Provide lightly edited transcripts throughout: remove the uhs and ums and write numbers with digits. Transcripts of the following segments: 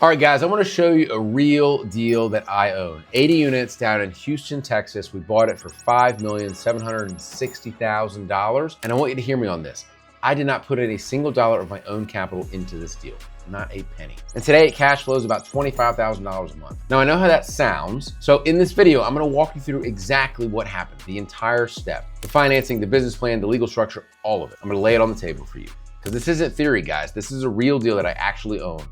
All right, guys, I want to show you a real deal that I own. 80 units down in Houston, Texas. We bought it for $5,760,000. And I want you to hear me on this. I did not put in a single dollar of my own capital into this deal. Not a penny. And today it cash flows about $25,000 a month. Now I know how that sounds. So in this video, I'm gonna walk you through exactly what happened, the entire step, the financing, the business plan, the legal structure, all of it. I'm gonna lay it on the table for you. Because this isn't theory, guys. This is a real deal that I actually own.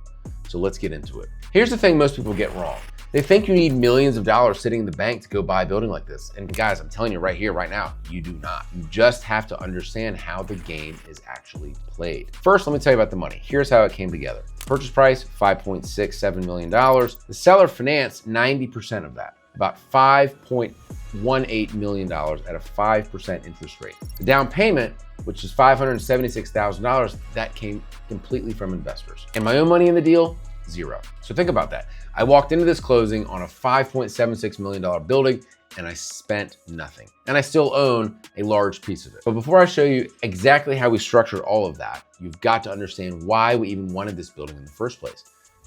So let's get into it. Here's the thing most people get wrong. They think you need millions of dollars sitting in the bank to go buy a building like this. And guys, I'm telling you right here, right now, you do not. You just have to understand how the game is actually played. First, let me tell you about the money. Here's how it came together. Purchase price, $5.67 million. The seller financed 90% of that, about $5.18 million at a 5% interest rate. The down payment, which is $576,000, that came completely from investors. And my own money in the deal, zero. So think about that. I walked into this closing on a $5.76 million building and I spent nothing. And I still own a large piece of it. But before I show you exactly how we structured all of that, you've got to understand why we even wanted this building in the first place.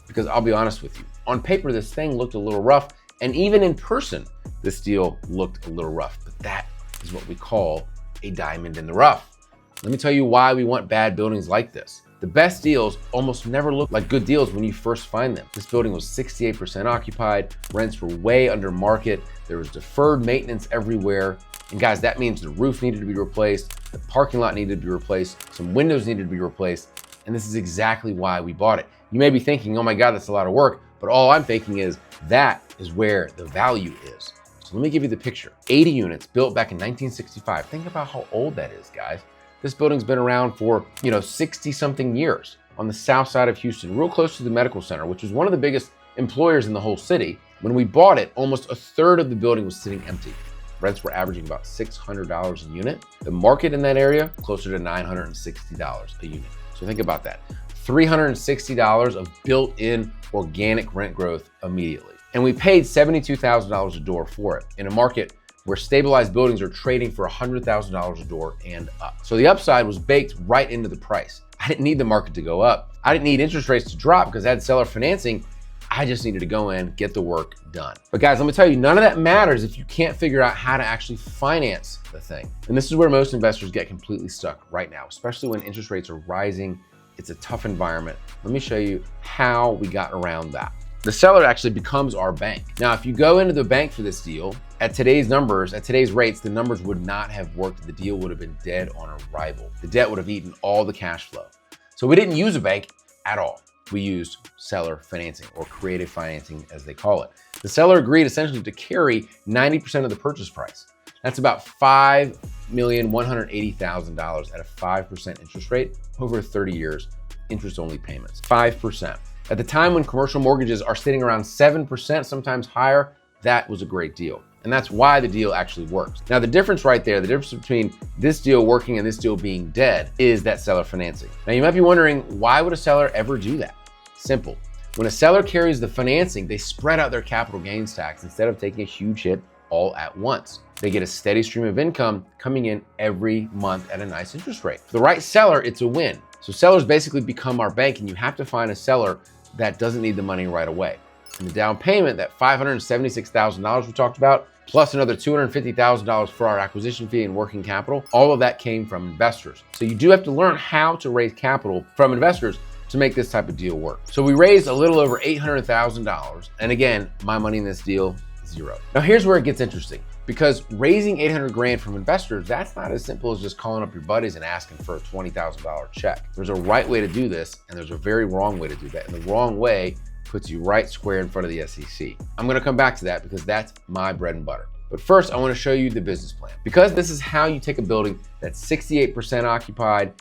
Because I'll be honest with you, on paper, this thing looked a little rough. And even in person, this deal looked a little rough. But that is what we call a diamond in the rough. Let me tell you why we want bad buildings like this. The best deals almost never look like good deals when you first find them. This building was 68% occupied, rents were way under market, there was deferred maintenance everywhere. And guys, that means the roof needed to be replaced, the parking lot needed to be replaced, some windows needed to be replaced, and this is exactly why we bought it. You may be thinking, oh my God, that's a lot of work, but all I'm thinking is that is where the value is. So let me give you the picture. 80 units built back in 1965. Think about how old that is, guys. This building's been around for, 60 something years on the south side of Houston, real close to the medical center, which was one of the biggest employers in the whole city. When we bought it, almost a third of the building was sitting empty. Rents were averaging about $600 a unit. The market in that area, closer to $960 a unit. So think about that. $360 of built-in organic rent growth immediately. And we paid $72,000 a door for it in a market where stabilized buildings are trading for $100,000 a door and up. So the upside was baked right into the price. I didn't need the market to go up. I didn't need interest rates to drop because I had seller financing. I just needed to go in, get the work done. But guys, let me tell you, none of that matters if you can't figure out how to actually finance the thing. And this is where most investors get completely stuck right now, especially when interest rates are rising. It's a tough environment. Let me show you how we got around that. The seller actually becomes our bank. Now, if you go into the bank for this deal, at today's numbers, at today's rates, the numbers would not have worked. The deal would have been dead on arrival. The debt would have eaten all the cash flow. So we didn't use a bank at all. We used seller financing, or creative financing as they call it. The seller agreed essentially to carry 90% of the purchase price. That's about $5,180,000 at a 5% interest rate over 30 years, interest-only payments, 5%. At the time when commercial mortgages are sitting around 7%, sometimes higher, that was a great deal. And that's why the deal actually works. Now, the difference right there, the difference between this deal working and this deal being dead is that seller financing. Now, you might be wondering, why would a seller ever do that? Simple. When a seller carries the financing, they spread out their capital gains tax instead of taking a huge hit all at once. They get a steady stream of income coming in every month at a nice interest rate. For the right seller, it's a win. So sellers basically become our bank, and you have to find a seller that doesn't need the money right away. And the down payment, that $576,000 we talked about, plus another $250,000 for our acquisition fee and working capital, all of that came from investors. So you do have to learn how to raise capital from investors to make this type of deal work. So we raised a little over $800,000. And again, my money in this deal, zero. Now here's where it gets interesting, because raising 800 grand from investors, that's not as simple as just calling up your buddies and asking for a $20,000 check. There's a right way to do this, and there's a very wrong way to do that. And the wrong way puts you right square in front of the SEC. I'm gonna come back to that because that's my bread and butter. But first, I wanna show you the business plan, because this is how you take a building that's 68% occupied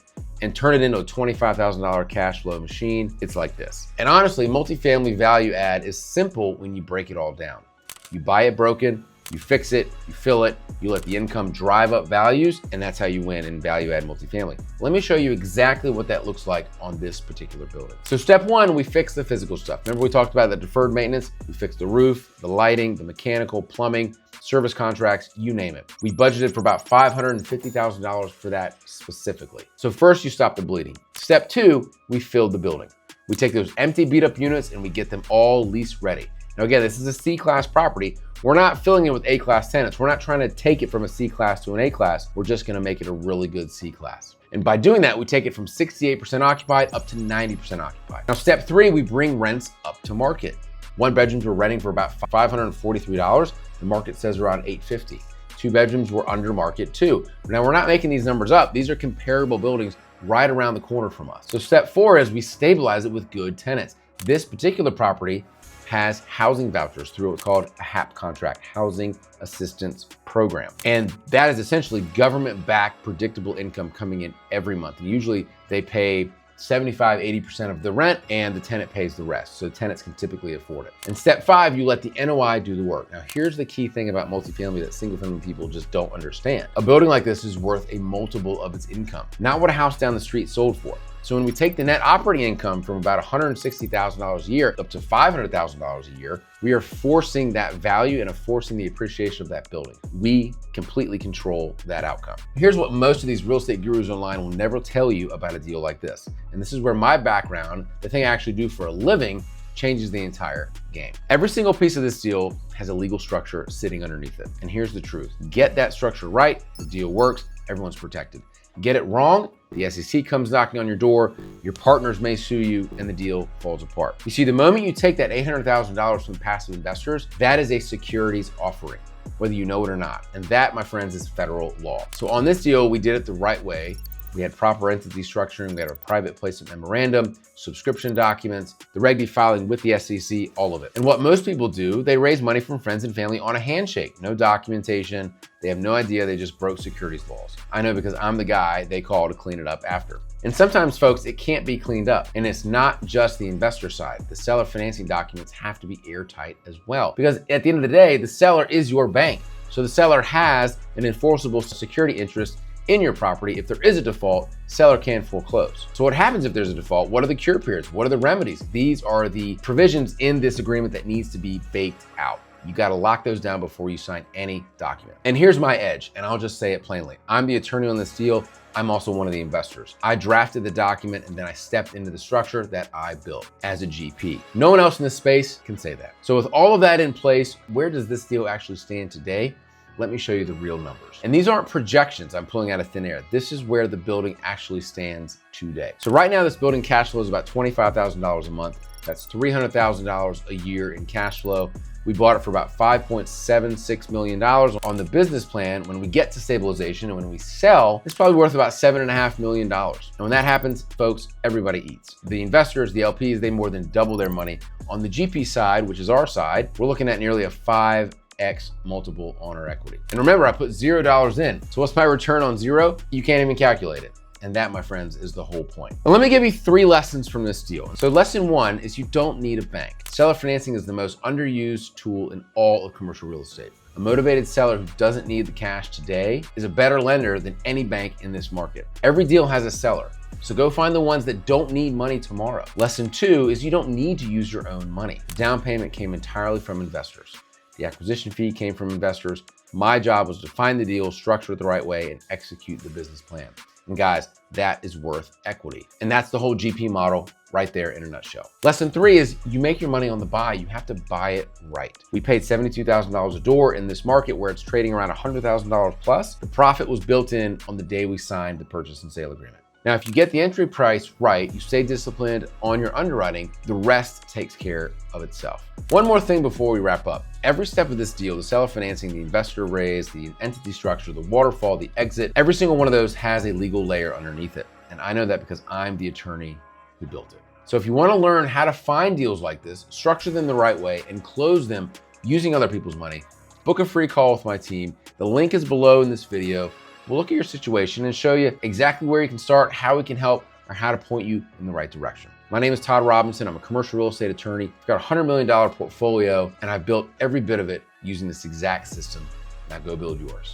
and turn it into a $25,000 cash flow machine. It's like this. And honestly, multifamily value add is simple when you break it all down. You buy it broken, you fix it, you fill it, you let the income drive up values, and that's how you win in value add multifamily. Let me show you exactly what that looks like on this particular building. So step one, we fix the physical stuff. Remember we talked about the deferred maintenance? We fixed the roof, the lighting, the mechanical, plumbing, service contracts, you name it. We budgeted for about $550,000 for that specifically. So first you stop the bleeding. Step two, we filled the building. We take those empty beat up units and we get them all lease ready. Now again, this is a C-class property. We're not filling it with A-class tenants. We're not trying to take it from a C-class to an A-class. We're just gonna make it a really good C-class. And by doing that, we take it from 68% occupied up to 90% occupied. Now, step 3, we bring rents up to market. 1 bedrooms we're renting for about $543. The market says around $850. 2 bedrooms were under market too. Now, we're not making these numbers up. These are comparable buildings right around the corner from us. So step 4 is we stabilize it with good tenants. This particular property has housing vouchers through what's called a HAP contract, Housing Assistance Program. And that is essentially government-backed predictable income coming in every month. And usually they pay 75–80% of the rent and the tenant pays the rest. So tenants can typically afford it. And step 5, you let the NOI do the work. Now here's the key thing about multifamily that single family people just don't understand. A building like this is worth a multiple of its income, not what a house down the street sold for. So when we take the net operating income from about $160,000 a year up to $500,000 a year, we are forcing that value and forcing the appreciation of that building. We completely control that outcome. Here's what most of these real estate gurus online will never tell you about a deal like this. And this is where my background, the thing I actually do for a living, changes the entire game. Every single piece of this deal has a legal structure sitting underneath it. And here's the truth. Get that structure right, the deal works, everyone's protected. Get it wrong, the SEC comes knocking on your door, your partners may sue you, and the deal falls apart. You see, the moment you take that $800,000 from passive investors, that is a securities offering, whether you know it or not. And that, my friends, is federal law. So on this deal, we did it the right way. We had proper entity structuring, we had a private placement memorandum, subscription documents, the Reg D filing with the SEC, all of it. And what most people do, they raise money from friends and family on a handshake, no documentation. They have no idea they just broke securities laws. I know because I'm the guy they call to clean it up after. And sometimes, folks, it can't be cleaned up. And it's not just the investor side. The seller financing documents have to be airtight as well. Because at the end of the day, the seller is your bank. So the seller has an enforceable security interest in your property. If there is a default, seller can foreclose. So what happens if there's a default? What are the cure periods? What are the remedies? These are the provisions in this agreement that needs to be baked out. You got to lock those down before you sign any document. And here's my edge, and I'll just say it plainly. I'm the attorney on this deal. I'm also one of the investors. I drafted the document and then I stepped into the structure that I built as a GP. No one else in this space can say that. So with all of that in place, where does this deal actually stand today? Let me show you the real numbers. And these aren't projections I'm pulling out of thin air. This is where the building actually stands today. So right now, this building cash flow is about $25,000 a month. That's $300,000 a year in cash flow. We bought it for about $5.76 million on the business plan. When we get to stabilization and when we sell, it's probably worth about $7.5 million. And when that happens, folks, everybody eats. The investors, the LPs, they more than double their money. On the GP side, which is our side, we're looking at nearly a 5x multiple on our equity. And remember, I put $0 in. So what's my return on zero? You can't even calculate it. And that, my friends, is the whole point. Now, let me give you 3 lessons from this deal. So lesson 1 is you don't need a bank. Seller financing is the most underused tool in all of commercial real estate. A motivated seller who doesn't need the cash today is a better lender than any bank in this market. Every deal has a seller. So go find the ones that don't need money tomorrow. Lesson 2 is you don't need to use your own money. The down payment came entirely from investors. The acquisition fee came from investors. My job was to find the deal, structure it the right way, and execute the business plan. And guys, that is worth equity. And that's the whole GP model right there in a nutshell. Lesson 3 is you make your money on the buy. You have to buy it right. We paid $72,000 a door in this market where it's trading around $100,000 plus. The profit was built in on the day we signed the purchase and sale agreement. Now, if you get the entry price right, you stay disciplined on your underwriting, the rest takes care of itself. One more thing before we wrap up. Every step of this deal, the seller financing, the investor raise, the entity structure, the waterfall, the exit, every single one of those has a legal layer underneath it. And I know that because I'm the attorney who built it. So if you want to learn how to find deals like this, structure them the right way, and close them using other people's money, book a free call with my team. The link is below in this video. We'll look at your situation and show you exactly where you can start, how we can help, or how to point you in the right direction. My name is Todd Robinson. I'm a commercial real estate attorney. I've got a $100 million portfolio, and I've built every bit of it using this exact system. Now go build yours.